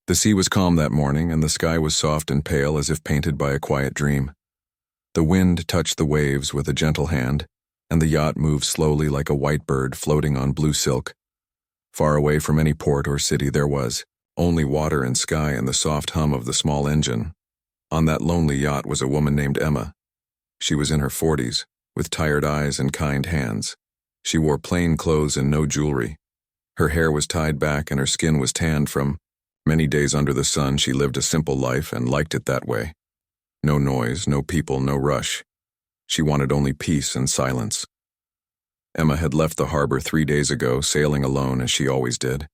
The sea was calm that morning, and the sky was soft and pale as if painted by a quiet dream. The wind touched the waves with a gentle hand, and the yacht moved slowly like a white bird floating on blue silk. Far away from any port or city there was only water and sky and the soft hum of the small engine. On that lonely yacht was a woman named Emma. She was in her 40s, with tired eyes and kind hands. She wore plain clothes and no jewelry. Her hair was tied back and her skin was tanned from many days under the sun. She lived a simple life and liked it that way. No noise, no people, no rush. She wanted only peace and silence. Emma had left the harbor 3 days ago, sailing alone as she always did.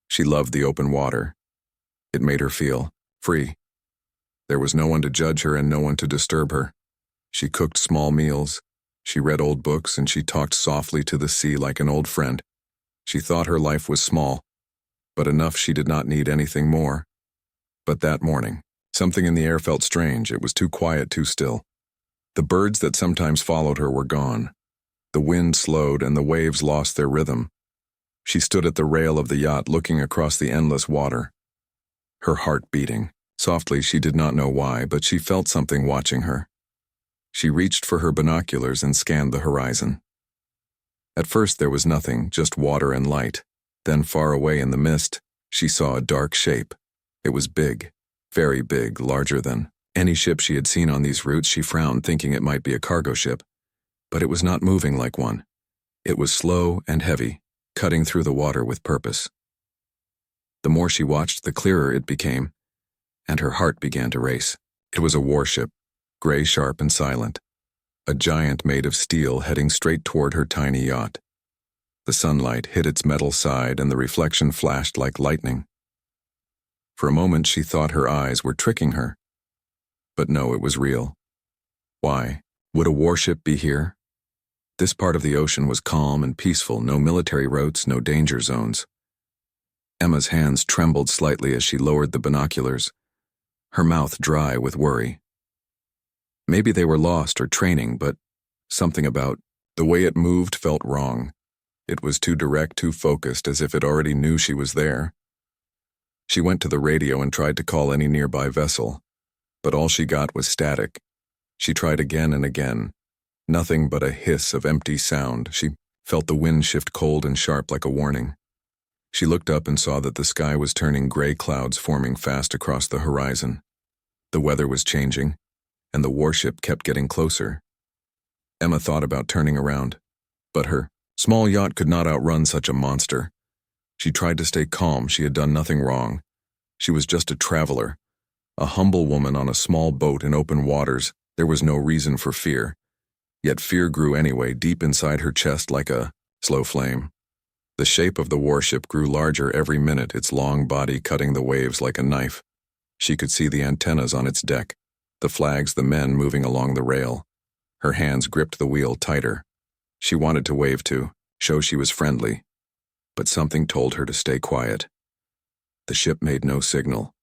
She loved the open water. It made her feel free. There was no one to judge her and no one to disturb her. She cooked small meals, she read old books, and she talked softly to the sea like an old friend. She thought her life was small, but enough she did not need anything more. But that morning, something in the air felt strange. It was too quiet, too still. The birds that sometimes followed her were gone. The wind slowed and the waves lost their rhythm. She stood at the rail of the yacht looking across the endless water. Her heart beating. Softly, she did not know why, but she felt something watching her. She reached for her binoculars and scanned the horizon. At first there was nothing, just water and light. Then far away in the mist, she saw a dark shape. It was big, very big, larger than any ship she had seen on these routes. She frowned, thinking it might be a cargo ship. But it was not moving like one. It was slow and heavy, cutting through the water with purpose. The more she watched, the clearer it became, and her heart began to race. It was a warship, gray, sharp, and silent. A giant made of steel heading straight toward her tiny yacht. The sunlight hit its metal side and the reflection flashed like lightning. For a moment she thought her eyes were tricking her. But no, it was real. Why? Would a warship be here? This part of the ocean was calm and peaceful, no military routes, no danger zones. Emma's hands trembled slightly as she lowered the binoculars, her mouth dry with worry. Maybe they were lost or training, but something about the way it moved felt wrong. It was too direct, too focused, as if it already knew she was there. She went to the radio and tried to call any nearby vessel, but all she got was static. She tried again and again. Nothing but a hiss of empty sound. She felt the wind shift cold and sharp like a warning. She looked up and saw that the sky was turning gray, clouds forming fast across the horizon. The weather was changing, and the warship kept getting closer. Emma thought about turning around, but her small yacht could not outrun such a monster. She tried to stay calm. She had done nothing wrong. She was just a traveler, a humble woman on a small boat in open waters. There was no reason for fear. Yet fear grew anyway, deep inside her chest like a slow flame. The shape of the warship grew larger every minute, its long body cutting the waves like a knife. She could see the antennas on its deck, the flags, the men moving along the rail. Her hands gripped the wheel tighter. She wanted to wave to, show she was friendly, but something told her to stay quiet. The ship made no signal.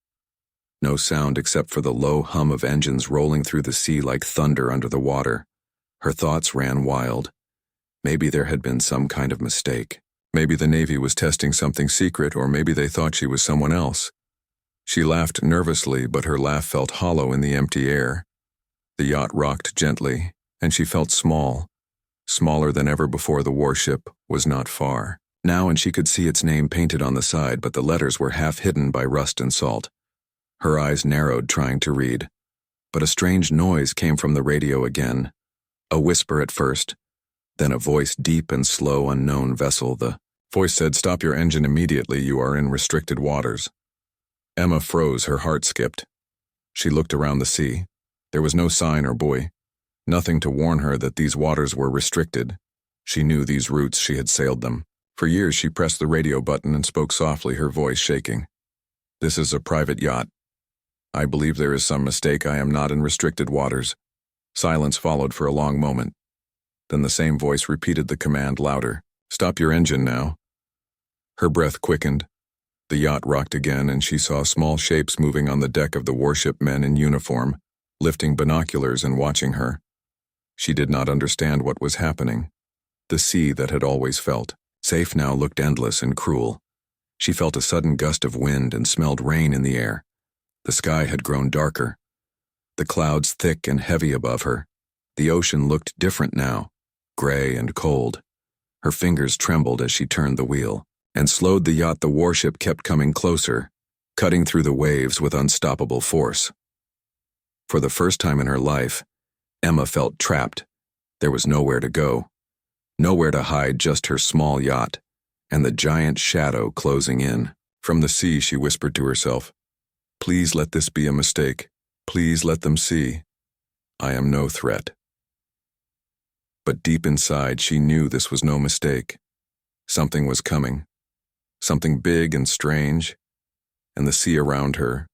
No sound except for the low hum of engines rolling through the sea like thunder under the water. Her thoughts ran wild. Maybe there had been some kind of mistake. Maybe the Navy was testing something secret, or maybe they thought she was someone else. She laughed nervously, but her laugh felt hollow in the empty air. The yacht rocked gently, and she felt small. Smaller than ever before. The warship was not far now, and she could see its name painted on the side, but the letters were half hidden by rust and salt. Her eyes narrowed, trying to read. But a strange noise came from the radio again. A whisper at first, then a voice, deep and slow, unknown vessel. The voice said, "Stop your engine immediately, you are in restricted waters." Emma froze, her heart skipped. She looked around the sea. There was no sign or buoy, nothing to warn her that these waters were restricted. She knew these routes, she had sailed them. For years she pressed the radio button and spoke softly, her voice shaking. "This is a private yacht. I believe there is some mistake. I am not in restricted waters." Silence followed for a long moment. Then the same voice repeated the command louder. "Stop your engine now." Her breath quickened. The yacht rocked again, and she saw small shapes moving on the deck of the warship, men in uniform, lifting binoculars and watching her. She did not understand what was happening. The sea that had always felt safe now looked endless and cruel. She felt a sudden gust of wind and smelled rain in the air. The sky had grown darker, the clouds thick and heavy above her. The ocean looked different now, gray and cold. Her fingers trembled as she turned the wheel and slowed the yacht. The warship kept coming closer, cutting through the waves with unstoppable force. For the first time in her life, Emma felt trapped. There was nowhere to go, nowhere to hide, just her small yacht and the giant shadow closing in. From the sea, she whispered to herself, "Please let this be a mistake. Please let them see. I am no threat." But deep inside, she knew this was no mistake. Something was coming, something big and strange, and the sea around her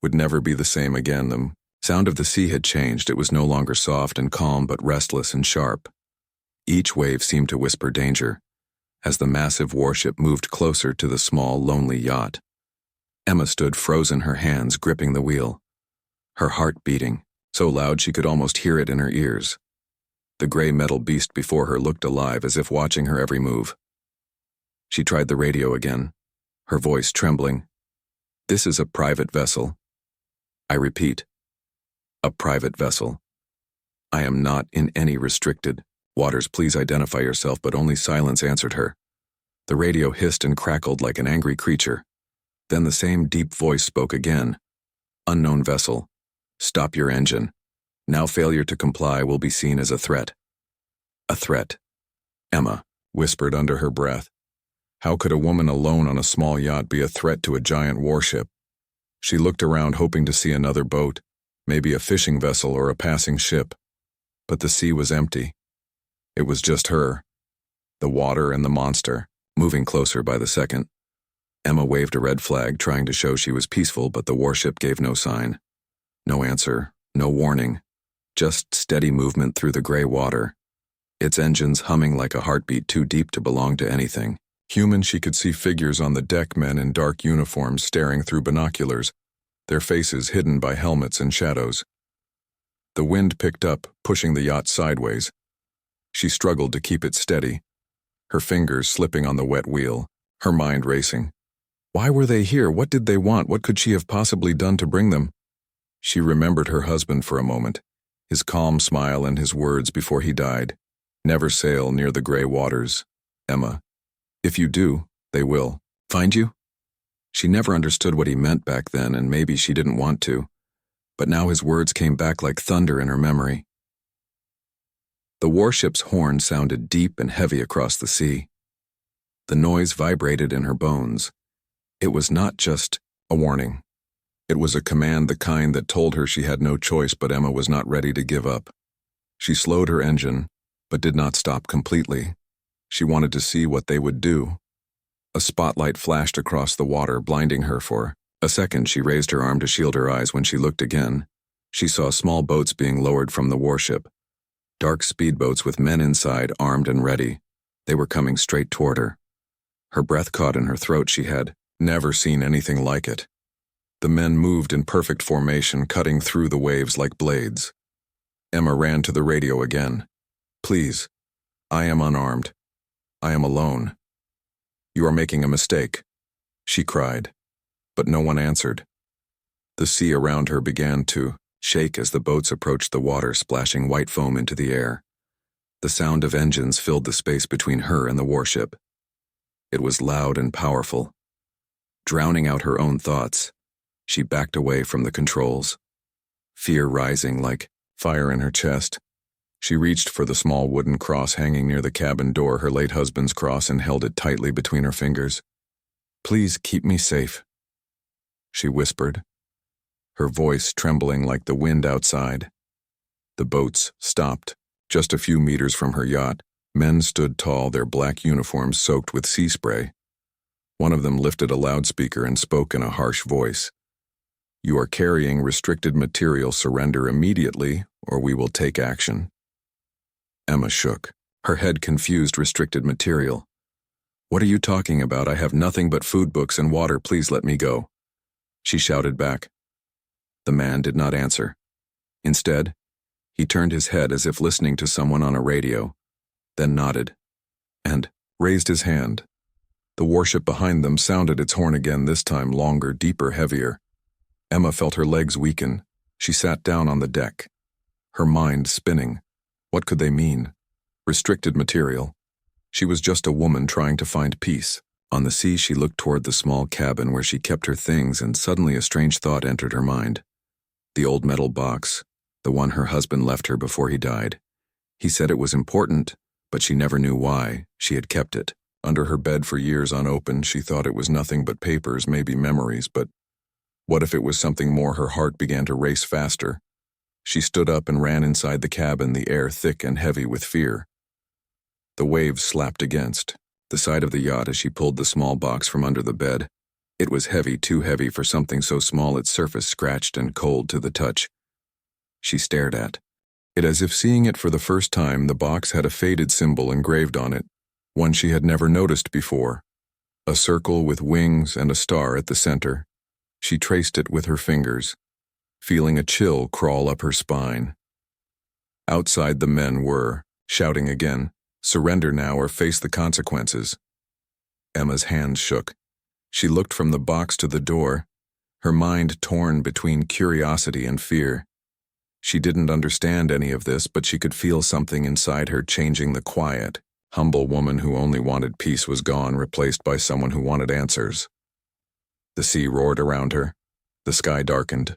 would never be the same again. The sound of the sea had changed. It was no longer soft and calm, but restless and sharp. Each wave seemed to whisper danger as the massive warship moved closer to the small, lonely yacht. Emma stood frozen, her hands gripping the wheel, her heart beating so loud she could almost hear it in her ears. The gray metal beast before her looked alive, as if watching her every move. She tried the radio again, her voice trembling. "This is a private vessel. I repeat, a private vessel. I am not in any restricted waters. Please identify yourself." But only silence answered her. The radio hissed and crackled like an angry creature. Then the same deep voice spoke again. "Unknown vessel. Stop your engine. Now failure to comply will be seen as a threat." A threat, Emma whispered under her breath. How could a woman alone on a small yacht be a threat to a giant warship? She looked around, hoping to see another boat, maybe a fishing vessel or a passing ship. But the sea was empty. It was just her, the water, and the monster, moving closer by the second. Emma waved a red flag, trying to show she was peaceful, but the warship gave no sign. No answer, no warning, just steady movement through the gray water, its engines humming like a heartbeat too deep to belong to anything human. She could see figures on the deck, men in dark uniforms staring through binoculars, their faces hidden by helmets and shadows. The wind picked up, pushing the yacht sideways. She struggled to keep it steady, her fingers slipping on the wet wheel, her mind racing. Why were they here? What did they want? What could she have possibly done to bring them? She remembered her husband for a moment, his calm smile and his words before he died. "Never sail near the gray waters, Emma. If you do, they will find you." She never understood what he meant back then, and maybe she didn't want to, but now his words came back like thunder in her memory. The warship's horn sounded deep and heavy across the sea. The noise vibrated in her bones. It was not just a warning. It was a command, the kind that told her she had no choice, but Emma was not ready to give up. She slowed her engine, but did not stop completely. She wanted to see what they would do. A spotlight flashed across the water, blinding her for a second. She raised her arm to shield her eyes. When she looked again, she saw small boats being lowered from the warship. Dark speedboats with men inside, armed and ready. They were coming straight toward her. Her breath caught in her throat. She had never seen anything like it. The men moved in perfect formation, cutting through the waves like blades. Emma ran to the radio again. "Please, I am unarmed. I am alone. You are making a mistake," she cried, but no one answered. The sea around her began to shake as the boats approached the water, splashing white foam into the air. The sound of engines filled the space between her and the warship. It was loud and powerful. Drowning out her own thoughts, she backed away from the controls, fear rising like fire in her chest. She reached for the small wooden cross hanging near the cabin door, her late husband's cross, and held it tightly between her fingers. "Please keep me safe," she whispered, her voice trembling like the wind outside. The boats stopped. Just a few meters from her yacht, men stood tall, their black uniforms soaked with sea spray. One of them lifted a loudspeaker and spoke in a harsh voice. "You are carrying restricted material. Surrender immediately, or we will take action." Emma shook, her head confused. Restricted material? "What are you talking about? I have nothing but food, books, and water. Please let me go," she shouted back. The man did not answer. Instead, he turned his head as if listening to someone on a radio, then nodded, and raised his hand. The warship behind them sounded its horn again, this time longer, deeper, heavier. Emma felt her legs weaken. She sat down on the deck, her mind spinning. What could they mean? Restricted material. She was just a woman trying to find peace. On the sea, she looked toward the small cabin where she kept her things, and suddenly a strange thought entered her mind. The old metal box, the one her husband left her before he died. He said it was important, but she never knew why. She had kept it. Under her bed for years unopened, she thought it was nothing but papers, maybe memories, but what if it was something more? Her heart began to race faster. She stood up and ran inside the cabin, the air thick and heavy with fear. The waves slapped against the side of the yacht as she pulled the small box from under the bed. It was heavy, too heavy for something so small, its surface scratched and cold to the touch. She stared at it as if seeing it for the first time. The box had a faded symbol engraved on it, one she had never noticed before. A circle with wings and a star at the center. She traced it with her fingers, feeling a chill crawl up her spine. Outside, the men were shouting again, "Surrender now or face the consequences." Emma's hands shook. She looked from the box to the door, her mind torn between curiosity and fear. She didn't understand any of this, but she could feel something inside her changing. The quiet, humble woman who only wanted peace was gone, replaced by someone who wanted answers. The sea roared around her. The sky darkened.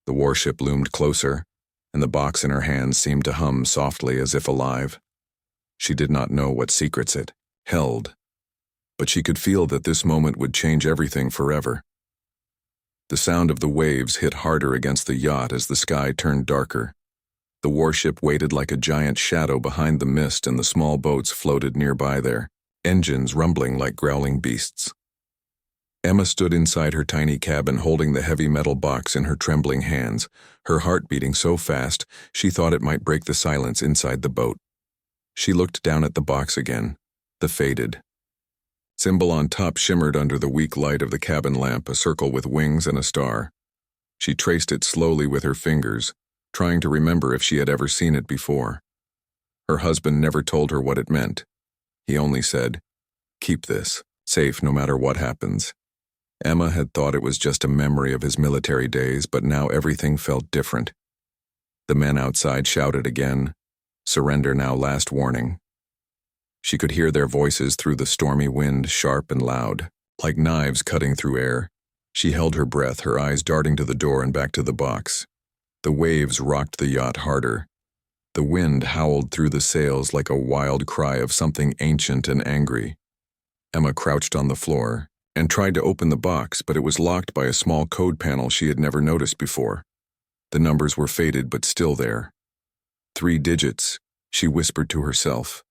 The warship loomed closer, and the box in her hands seemed to hum softly as if alive. She did not know what secrets it held, but she could feel that this moment would change everything forever. The sound of the waves hit harder against the yacht as the sky turned darker. The warship waited like a giant shadow behind the mist, and the small boats floated nearby, their engines rumbling like growling beasts. Emma stood inside her tiny cabin, holding the heavy metal box in her trembling hands, her heart beating so fast she thought it might break the silence inside the boat. She looked down at the box again. The faded symbol on top shimmered under the weak light of the cabin lamp, a circle with wings and a star. She traced it slowly with her fingers, trying to remember if she had ever seen it before. Her husband never told her what it meant. He only said, "Keep this, safe no matter what happens." Emma had thought it was just a memory of his military days, but now everything felt different. The men outside shouted again, "Surrender now, last warning." She could hear their voices through the stormy wind, sharp and loud, like knives cutting through air. She held her breath, her eyes darting to the door and back to the box. The waves rocked the yacht harder. The wind howled through the sails like a wild cry of something ancient and angry. Emma crouched on the floor and tried to open the box, but it was locked by a small code panel she had never noticed before. The numbers were faded but still there. 3 digits, she whispered to herself,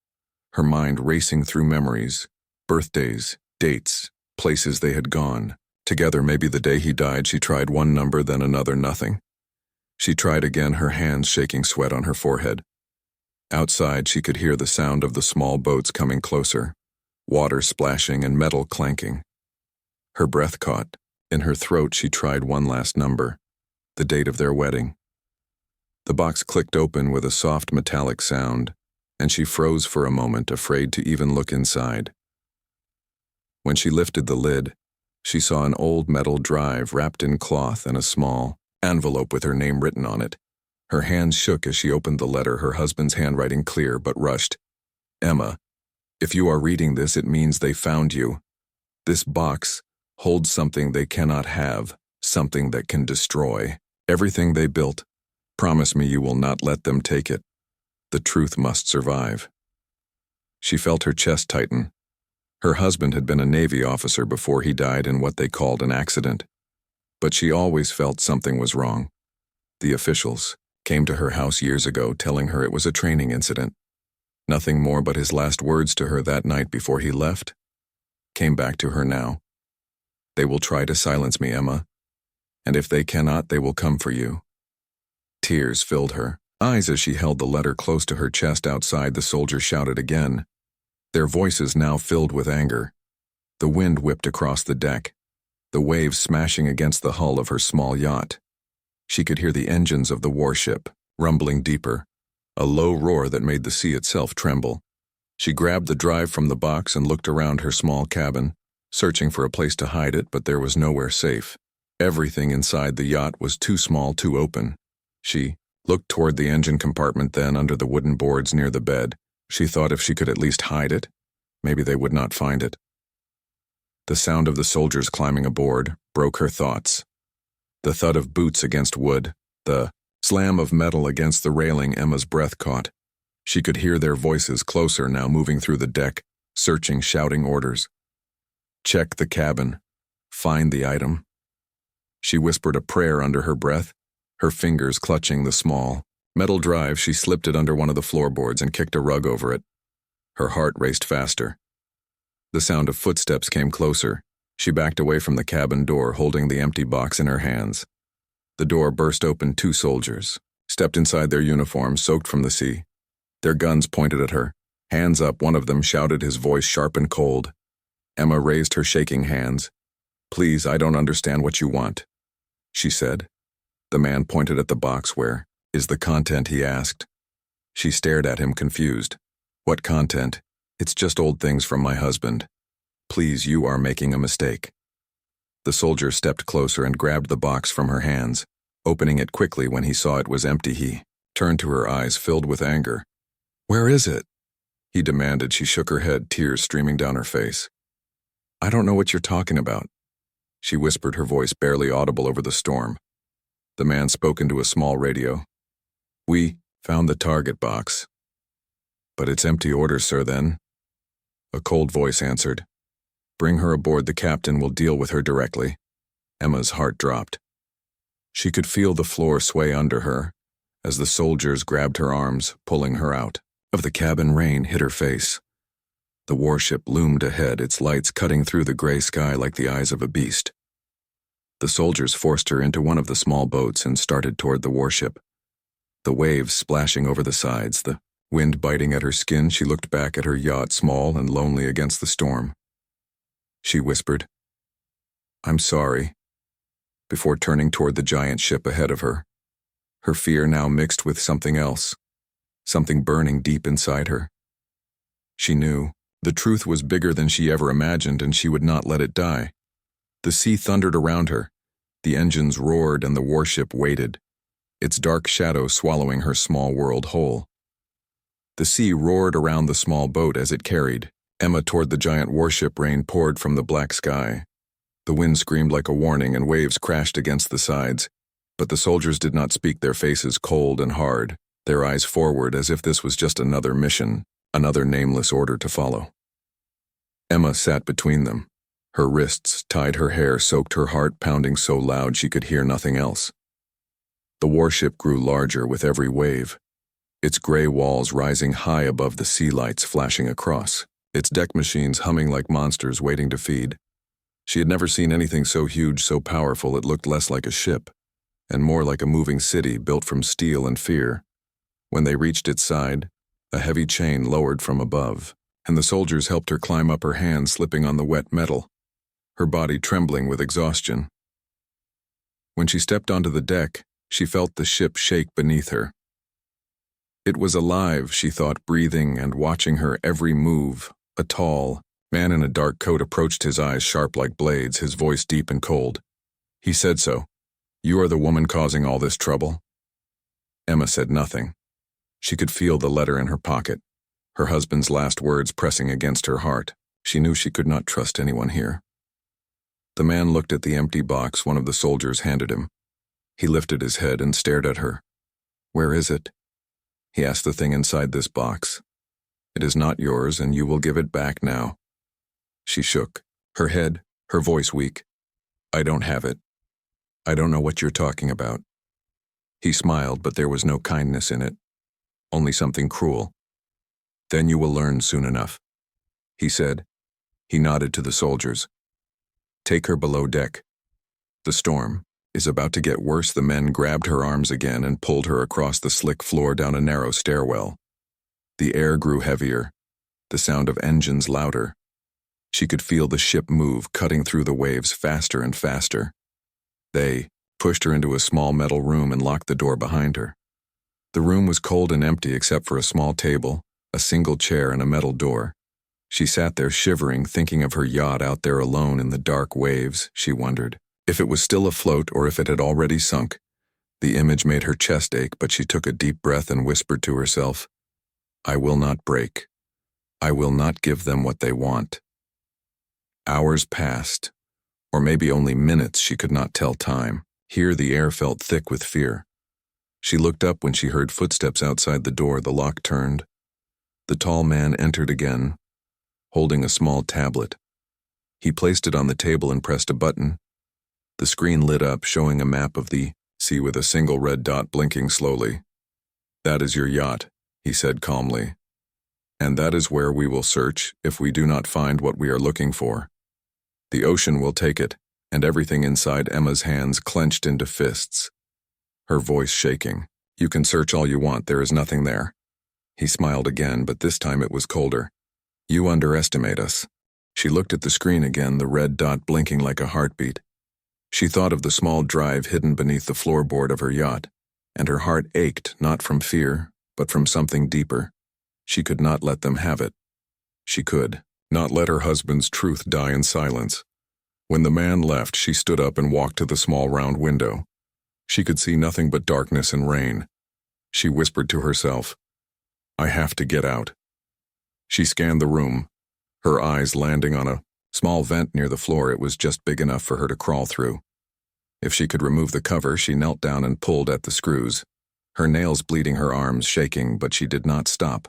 her mind racing through memories, birthdays, dates, places they had gone. Together, maybe the day he died. She tried one number, then another, nothing. She tried again, her hands shaking, sweat on her forehead. Outside, she could hear the sound of the small boats coming closer, water splashing and metal clanking. Her breath caught. In her throat, she tried one last number, the date of their wedding. The box clicked open with a soft metallic sound, and she froze for a moment, afraid to even look inside. When she lifted the lid, she saw an old metal drive wrapped in cloth and a small envelope with her name written on it. Her hands shook as she opened the letter, her husband's handwriting clear but rushed. "Emma, if you are reading this, it means they found you. This box holds something they cannot have, something that can destroy everything they built. Promise me you will not let them take it. The truth must survive." She felt her chest tighten. Her husband had been a Navy officer before he died in what they called an accident. But she always felt something was wrong. The officials came to her house years ago telling her it was a training incident. Nothing more, but his last words to her that night before he left came back to her now. "They will try to silence me, Emma, and if they cannot, they will come for you." Tears filled her eyes as she held the letter close to her chest. Outside, the soldiers shouted again, their voices now filled with anger. The wind whipped across the deck, the waves smashing against the hull of her small yacht. She could hear the engines of the warship rumbling deeper, a low roar that made the sea itself tremble. She grabbed the drive from the box and looked around her small cabin. searching for a place to hide it, but there was nowhere safe. Everything inside the yacht was too small, too open. She looked toward the engine compartment, then under the wooden boards near the bed. She thought if she could at least hide it, maybe they would not find it. The sound of the soldiers climbing aboard broke her thoughts. The thud of boots against wood, the slam of metal against the railing. Emma's breath caught. She could hear their voices closer now, moving through the deck, searching, shouting orders. Check the cabin. Find the item. She whispered a prayer under her breath, her fingers clutching the small metal drive. She slipped it under one of the floorboards and kicked a rug over it. Her heart raced faster. The sound of footsteps came closer. She backed away from the cabin door, holding the empty box in her hands. The door burst open. 2 soldiers stepped inside, their uniforms soaked from the sea. Their guns pointed at her. Hands up, one of them shouted, his voice sharp and cold. Emma raised her shaking hands. Please, I don't understand what you want, she said. The man pointed at the box. Where is the content, he asked. She stared at him, confused. What content? It's just old things from my husband. Please, you are making a mistake. The soldier stepped closer and grabbed the box from her hands, opening it quickly. When he saw it was empty, he turned to her, eyes filled with anger. Where is it? He demanded. She shook her head, tears streaming down her face. I don't know what you're talking about, she whispered, her voice barely audible over the storm. The man spoke into a small radio. We found the target box. But it's empty. Orders, sir, then? A cold voice answered. Bring her aboard. The captain will deal with her directly. Emma's heart dropped. She could feel the floor sway under her as the soldiers grabbed her arms, pulling her out of the cabin. Rain hit her face. The warship loomed ahead, its lights cutting through the gray sky like the eyes of a beast. The soldiers forced her into one of the small boats and started toward the warship. The waves splashing over the sides, the wind biting at her skin. She looked back at her yacht, small and lonely against the storm. She whispered, I'm sorry, before turning toward the giant ship ahead of her. Her fear now mixed with something else, something burning deep inside her. She knew the truth was bigger than she ever imagined, and she would not let it die. The sea thundered around her. The engines roared and the warship waited, its dark shadow swallowing her small world whole. The sea roared around the small boat as it carried Emma toward the giant warship. Rain poured from the black sky. The wind screamed like a warning and waves crashed against the sides. But the soldiers did not speak, their faces cold and hard, their eyes forward as if this was just another mission, another nameless order to follow. Emma sat between them. Her wrists tied, her hair soaked, her heart pounding so loud she could hear nothing else. The warship grew larger with every wave, its gray walls rising high above the sea, lights flashing across, its deck machines humming like monsters waiting to feed. She had never seen anything so huge, so powerful. It looked less like a ship, and more like a moving city built from steel and fear. When they reached its side, a heavy chain lowered from above, and the soldiers helped her climb up, her hands slipping on the wet metal, her body trembling with exhaustion. When she stepped onto the deck, she felt the ship shake beneath her. It was alive, she thought, breathing and watching her every move. A tall man in a dark coat approached, his eyes sharp like blades, his voice deep and cold. He said, so, you are the woman causing all this trouble? Emma said nothing. She could feel the letter in her pocket, her husband's last words pressing against her heart. She knew she could not trust anyone here. The man looked at the empty box one of the soldiers handed him. He lifted his head and stared at her. Where is it? He asked. The thing inside this box. It is not yours, and you will give it back now. She shook her head, her voice weak. I don't have it. I don't know what you're talking about. He smiled, but there was no kindness in it, only something cruel. Then you will learn soon enough, he said. He nodded to the soldiers. Take her below deck. The storm is about to get worse. The men grabbed her arms again and pulled her across the slick floor down a narrow stairwell. The air grew heavier, the sound of engines louder. She could feel the ship move, cutting through the waves faster and faster. They pushed her into a small metal room and locked the door behind her. The room was cold and empty except for a small table, a single chair, and a metal door. She sat there shivering, thinking of her yacht out there alone in the dark waves. She wondered if it was still afloat or if it had already sunk. The image made her chest ache, but she took a deep breath and whispered to herself, "I will not break. I will not give them what they want." Hours passed, or maybe only minutes, she could not tell time. Here the air felt thick with fear. She looked up when she heard footsteps outside the door. The lock turned. The tall man entered again, holding a small tablet. He placed it on the table and pressed a button. The screen lit up, showing a map of the sea with a single red dot blinking slowly. "That is your yacht," he said calmly. "And that is where we will search if we do not find what we are looking for. The ocean will take it," and everything inside Emma's hands clenched into fists, her voice shaking. "You can search all you want, there is nothing there." He smiled again, but this time it was colder. "You underestimate us." She looked at the screen again, the red dot blinking like a heartbeat. She thought of the small drive hidden beneath the floorboard of her yacht, and her heart ached, not from fear, but from something deeper. She could not let them have it. She could not let her husband's truth die in silence. When the man left, she stood up and walked to the small round window. She could see nothing but darkness and rain. She whispered to herself, "I have to get out." She scanned the room, her eyes landing on a small vent near the floor. It was just big enough for her to crawl through. If she could remove the cover, she knelt down and pulled at the screws, her nails bleeding, her arms shaking, but she did not stop.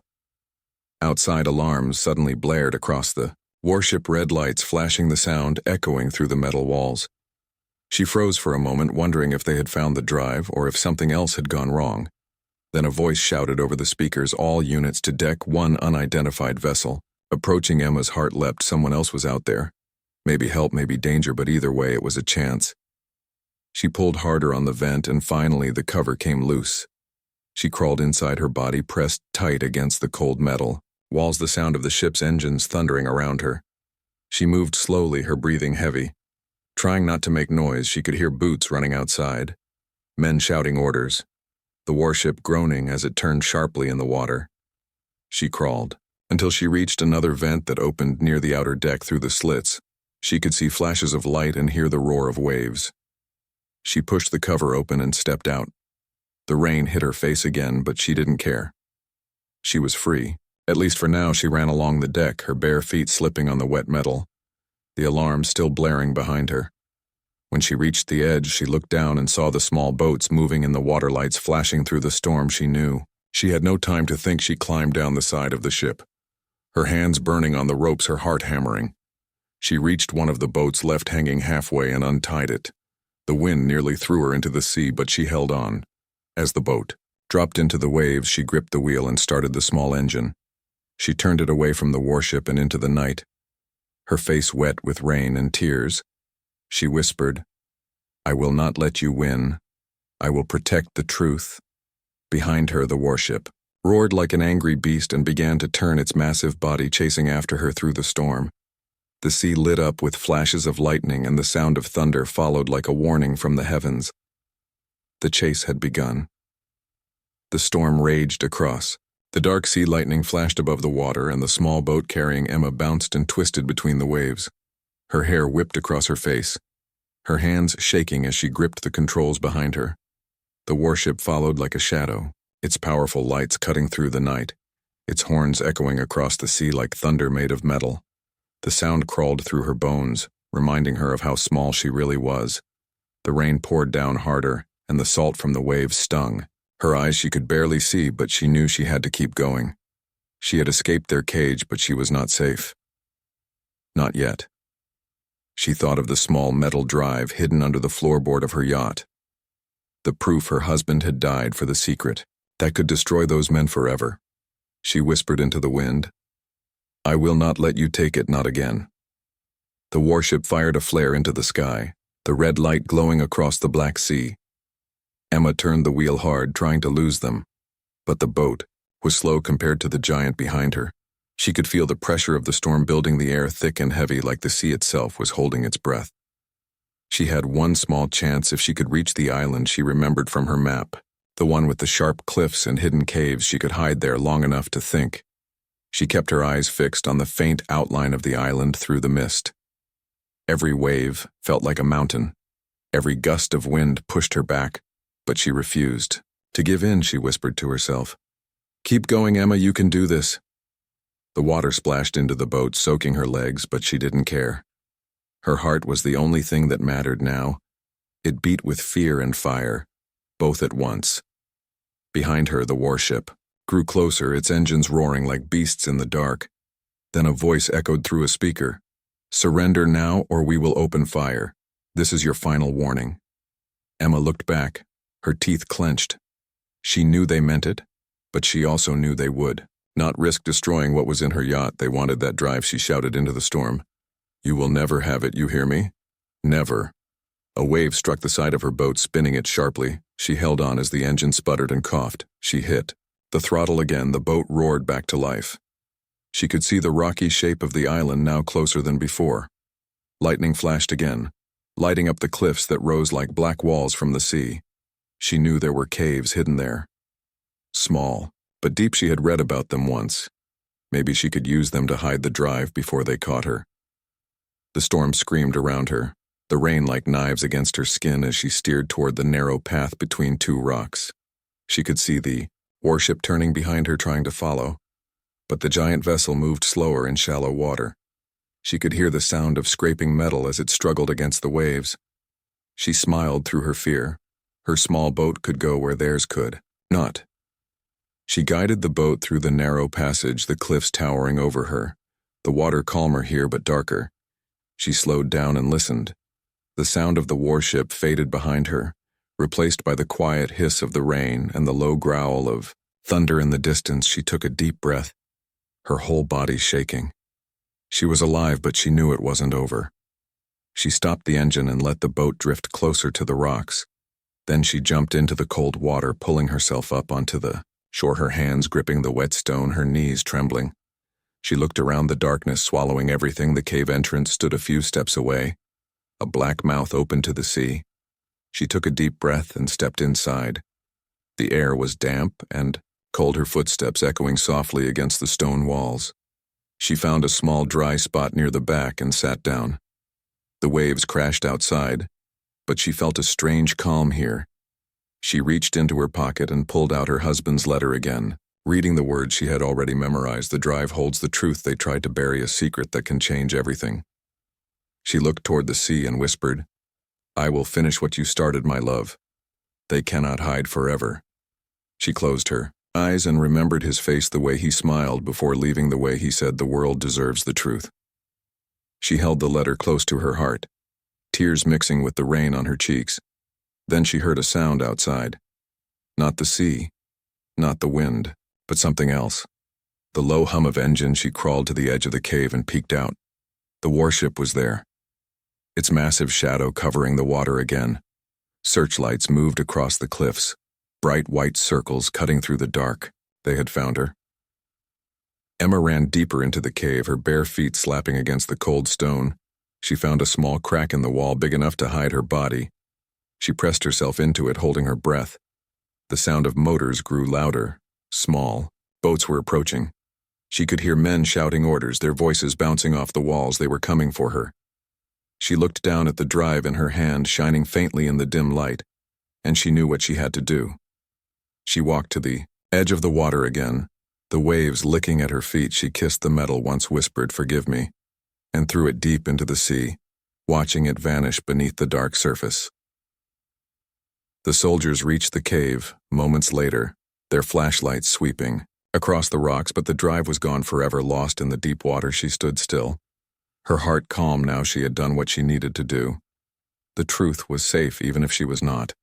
Outside, alarms suddenly blared across the Warship, red lights flashing, the sound echoing through the metal walls. She froze for a moment, wondering if they had found the drive or if something else had gone wrong. Then a voice shouted over the speakers, "All units to deck, one unidentified vessel." Approaching, Emma's heart leapt. Someone else was out there. Maybe help, maybe danger, but either way it was a chance. She pulled harder on the vent, and finally the cover came loose. She crawled inside, her body pressed tight against the cold metal walls, the sound of the ship's engines thundering around her. She moved slowly, her breathing heavy. Trying not to make noise, she could hear boots running outside, men shouting orders, the warship groaning as it turned sharply in the water. She crawled until she reached another vent that opened near the outer deck. Through the slits, she could see flashes of light and hear the roar of waves. She pushed the cover open and stepped out. The rain hit her face again, but she didn't care. She was free. At least for now. She ran along the deck, her bare feet slipping on the wet metal, the alarm still blaring behind her. When she reached the edge, she looked down and saw the small boats moving in the water, lights flashing through the storm. She knew. She had no time to think. She climbed down the side of the ship, her hands burning on the ropes, her heart hammering. She reached one of the boats left hanging halfway and untied it. The wind nearly threw her into the sea, but she held on. As the boat dropped into the waves, she gripped the wheel and started the small engine. She turned it away from the warship and into the night, her face wet with rain and tears. She whispered, "I will not let you win. I will protect the truth." Behind her, the warship roared like an angry beast and began to turn, its massive body chasing after her through the storm. The sea lit up with flashes of lightning, and the sound of thunder followed like a warning from the heavens. The chase had begun. The storm raged across. The dark sea lightning flashed above the water, and the small boat carrying Emma bounced and twisted between the waves. Her hair whipped across her face, her hands shaking as she gripped the controls behind her. The warship followed like a shadow, its powerful lights cutting through the night, its horns echoing across the sea like thunder made of metal. The sound crawled through her bones, reminding her of how small she really was. The rain poured down harder, and the salt from the waves stung. Her eyes she could barely see, but she knew she had to keep going. She had escaped their cage, but she was not safe. Not yet. She thought of the small metal drive hidden under the floorboard of her yacht. The proof her husband had died for the secret that could destroy those men forever. She whispered into the wind, "I will not let you take it, not again." The warship fired a flare into the sky, the red light glowing across the Black Sea. Emma turned the wheel hard, trying to lose them, but the boat was slow compared to the giant behind her. She could feel the pressure of the storm building, the air thick and heavy, like the sea itself was holding its breath. She had one small chance if she could reach the island she remembered from her map, the one with the sharp cliffs and hidden caves. She could hide there long enough to think. She kept her eyes fixed on the faint outline of the island through the mist. Every wave felt like a mountain. Every gust of wind pushed her back, but she refused. To give in, she whispered to herself. "Keep going, Emma, you can do this." The water splashed into the boat, soaking her legs, but she didn't care. Her heart was the only thing that mattered now. It beat with fear and fire, both at once. Behind her, the warship grew closer, its engines roaring like beasts in the dark. Then a voice echoed through a speaker. "Surrender now, or we will open fire. This is your final warning." Emma looked back, her teeth clenched. She knew they meant it, but she also knew they would not risk destroying what was in her yacht. They wanted that drive, she shouted into the storm. "You will never have it, you hear me? Never." A wave struck the side of her boat, spinning it sharply. She held on as the engine sputtered and coughed. She hit the throttle again. The boat roared back to life. She could see the rocky shape of the island, now closer than before. Lightning flashed again, lighting up the cliffs that rose like black walls from the sea. She knew there were caves hidden there. Small, but deep. She had read about them once. Maybe she could use them to hide the drive before they caught her. The storm screamed around her, the rain like knives against her skin as she steered toward the narrow path between two rocks. She could see the warship turning behind her, trying to follow, but the giant vessel moved slower in shallow water. She could hear the sound of scraping metal as it struggled against the waves. She smiled through her fear. Her small boat could go where theirs could not. She guided the boat through the narrow passage, the cliffs towering over her, the water calmer here but darker. She slowed down and listened. The sound of the warship faded behind her, replaced by the quiet hiss of the rain and the low growl of thunder in the distance. She took a deep breath, her whole body shaking. She was alive, but she knew it wasn't over. She stopped the engine and let the boat drift closer to the rocks. Then she jumped into the cold water, pulling herself up onto the shore, her hands gripping the wet stone, her knees trembling. She looked around the darkness, swallowing everything. The cave entrance stood a few steps away. A black mouth opened to the sea. She took a deep breath and stepped inside. The air was damp and cold, her footsteps echoing softly against the stone walls. She found a small dry spot near the back and sat down. The waves crashed outside, but she felt a strange calm here. She reached into her pocket and pulled out her husband's letter again, reading the words she had already memorized. "The drive holds the truth. They tried to bury a secret that can change everything." She looked toward the sea and whispered, "I will finish what you started, my love. They cannot hide forever." She closed her eyes and remembered his face, the way he smiled before leaving, the way he said, "The world deserves the truth." She held the letter close to her heart, tears mixing with the rain on her cheeks. Then she heard a sound outside. Not the sea, not the wind, but something else. The low hum of engine. She crawled to the edge of the cave and peeked out. The warship was there, its massive shadow covering the water again. Searchlights moved across the cliffs, bright white circles cutting through the dark. They had found her. Emma ran deeper into the cave, her bare feet slapping against the cold stone. She found a small crack in the wall big enough to hide her body. She pressed herself into it, holding her breath. The sound of motors grew louder, small. Boats were approaching. She could hear men shouting orders, their voices bouncing off the walls. They were coming for her. She looked down at the drive in her hand, shining faintly in the dim light, and she knew what she had to do. She walked to the edge of the water again, the waves licking at her feet. She kissed the metal once, whispered, "Forgive me," and threw it deep into the sea, watching it vanish beneath the dark surface. The soldiers reached the cave moments later, their flashlights sweeping across the rocks, but the drive was gone forever, lost in the deep water. She stood still, her heart calm now. She had done what she needed to do. The truth was safe, even if she was not.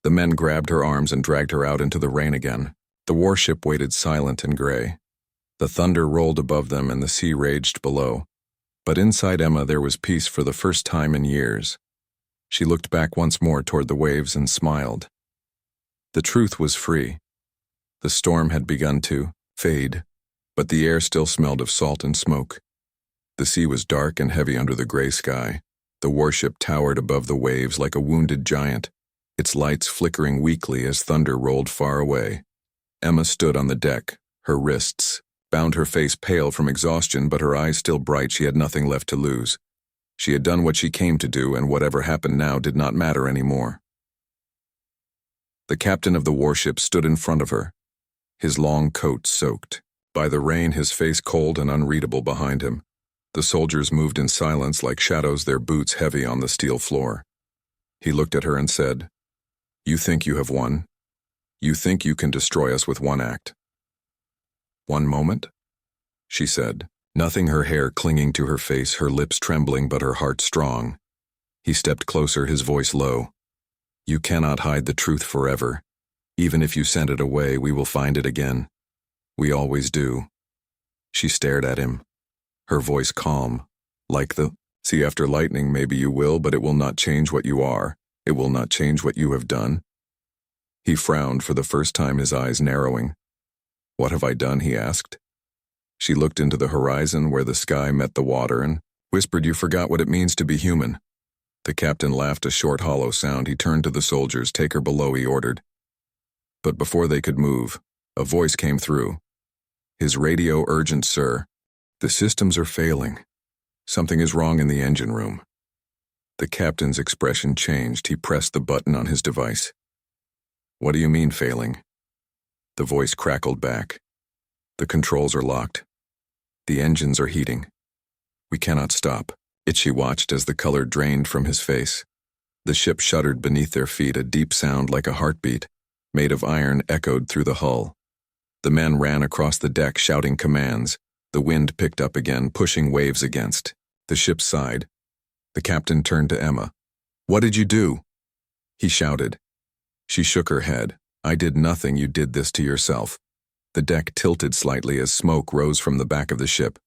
The men grabbed her arms and dragged her out into the rain again. The warship waited silent and gray. The thunder rolled above them and the sea raged below. But inside Emma there was peace for the first time in years. She looked back once more toward the waves and smiled. The truth was free. The storm had begun to fade, but the air still smelled of salt and smoke. The sea was dark and heavy under the gray sky. The warship towered above the waves like a wounded giant, its lights flickering weakly as thunder rolled far away. Emma stood on the deck, her wrists bound her face pale from exhaustion, but her eyes still bright. She had nothing left to lose. She had done what she came to do, and whatever happened now did not matter anymore. The captain of the warship stood in front of her, his long coat soaked by the rain, his face cold and unreadable behind him. The soldiers moved in silence like shadows, their boots heavy on the steel floor. He looked at her and said, "You think you have won? You think you can destroy us with one act?" "One moment?" she said, nothing, her hair clinging to her face, her lips trembling but her heart strong. He stepped closer, his voice low. "You cannot hide the truth forever. Even if you send it away, we will find it again. We always do." She stared at him, her voice calm, like the sea after lightning. "Maybe you will, but it will not change what you are. It will not change what you have done." He frowned for the first time, his eyes narrowing. "What have I done?" he asked. She looked into the horizon where the sky met the water and whispered, "You forgot what it means to be human." The captain laughed, a short, hollow sound. He turned to the soldiers. "Take her below," he ordered. But before they could move, a voice came through. His radio: "Urgent, sir. The systems are failing. Something is wrong in the engine room." The captain's expression changed. He pressed the button on his device. "What do you mean, failing?" The voice crackled back. "The controls are locked. The engines are heating. We cannot stop." She watched as the color drained from his face. The ship shuddered beneath their feet. A deep sound like a heartbeat, made of iron, echoed through the hull. The men ran across the deck shouting commands. The wind picked up again, pushing waves against the ship's side. The captain turned to Emma. "What did you do?" he shouted. She shook her head. "I did nothing. You did this to yourself." The deck tilted slightly as smoke rose from the back of the ship.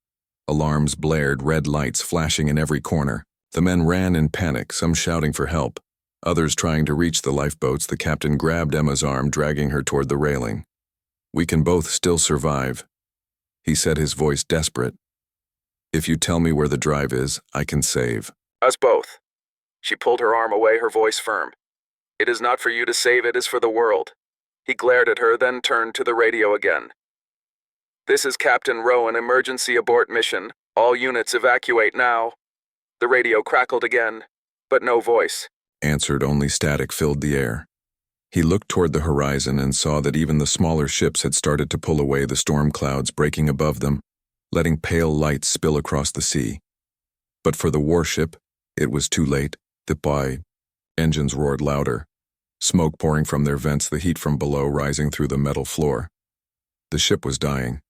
Alarms blared, red lights flashing in every corner. The men ran in panic, some shouting for help, others trying to reach the lifeboats. The captain grabbed Emma's arm, dragging her toward the railing. "We can both still survive," he said, his voice desperate. "If you tell me where the drive is, I can save us both." She pulled her arm away, her voice firm. "It is not for you to save, it is for the world." He glared at her, then turned to the radio again. "This is Captain Rowan, emergency abort mission. All units evacuate now." The radio crackled again, but no voice answered, only static filled the air. He looked toward the horizon and saw that even the smaller ships had started to pull away, the storm clouds breaking above them, letting pale light spill across the sea. But for the warship, it was too late. The engines roared louder, smoke pouring from their vents, the heat from below rising through the metal floor. The ship was dying.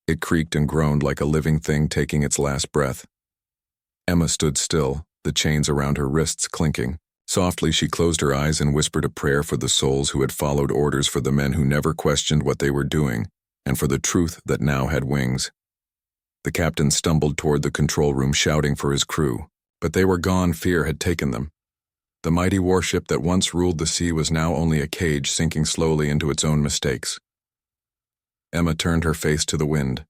It creaked and groaned like a living thing taking its last breath. Emma stood still, the chains around her wrists clinking. Softly she closed her eyes and whispered a prayer for the souls who had followed orders, for the men who never questioned what they were doing, and for the truth that now had wings. The captain stumbled toward the control room, shouting for his crew, but they were gone. Fear had taken them. The mighty warship that once ruled the sea was now only a cage, sinking slowly into its own mistakes. Emma turned her face to the wind,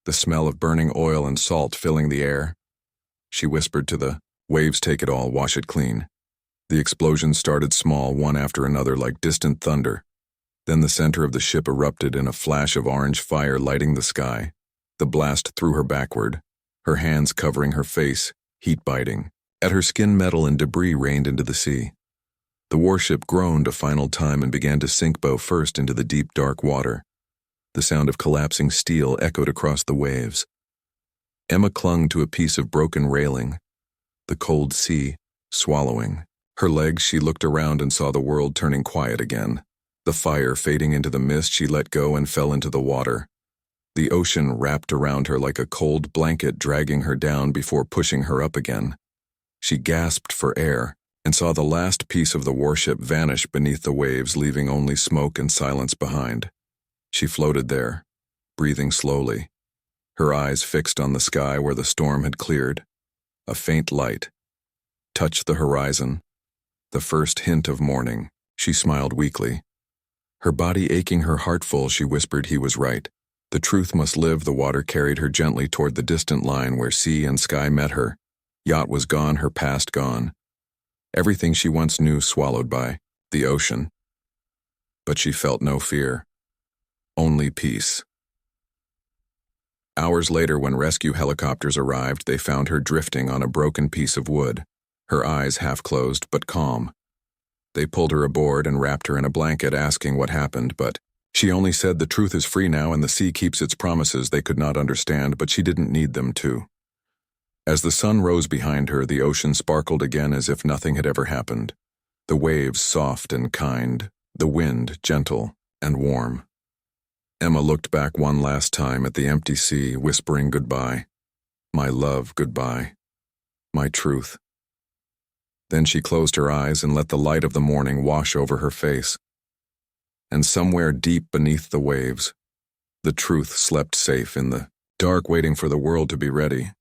the smell of burning oil and salt filling the air. She whispered to the waves, "Take it all, wash it clean." The explosions started small, one after another, like distant thunder. Then the center of the ship erupted in a flash of orange fire, lighting the sky. The blast threw her backward, her hands covering her face, heat biting. At her skin, metal and debris rained into the sea. The warship groaned a final time and began to sink, bow first, into the deep, dark water. The sound of collapsing steel echoed across the waves. Emma clung to a piece of broken railing, the cold sea swallowing her legs. She looked around and saw the world turning quiet again. The fire fading into the mist, she let go and fell into the water. The ocean wrapped around her like a cold blanket, dragging her down before pushing her up again. She gasped for air and saw the last piece of the warship vanish beneath the waves, leaving only smoke and silence behind. She floated there, breathing slowly, her eyes fixed on the sky where the storm had cleared. A faint light touched the horizon, the first hint of morning. She smiled weakly, her body aching, her heart full. She whispered he was right. The truth must live. The water carried her gently toward the distant line where sea and sky met her. Yacht was gone, her past gone. Everything she once knew swallowed by the ocean. But she felt no fear, only peace. Hours later, when rescue helicopters arrived, they found her drifting on a broken piece of wood, her eyes half closed but calm. They pulled her aboard and wrapped her in a blanket, asking what happened, but she only said the truth is free now and the sea keeps its promises. They could not understand, but she didn't need them to. As the sun rose behind her, the ocean sparkled again as if nothing had ever happened. The waves soft and kind, the wind gentle and warm. Emma looked back one last time at the empty sea, whispering goodbye. My love, goodbye. My truth. Then she closed her eyes and let the light of the morning wash over her face. And somewhere deep beneath the waves, the truth slept safe in the dark, waiting for the world to be ready.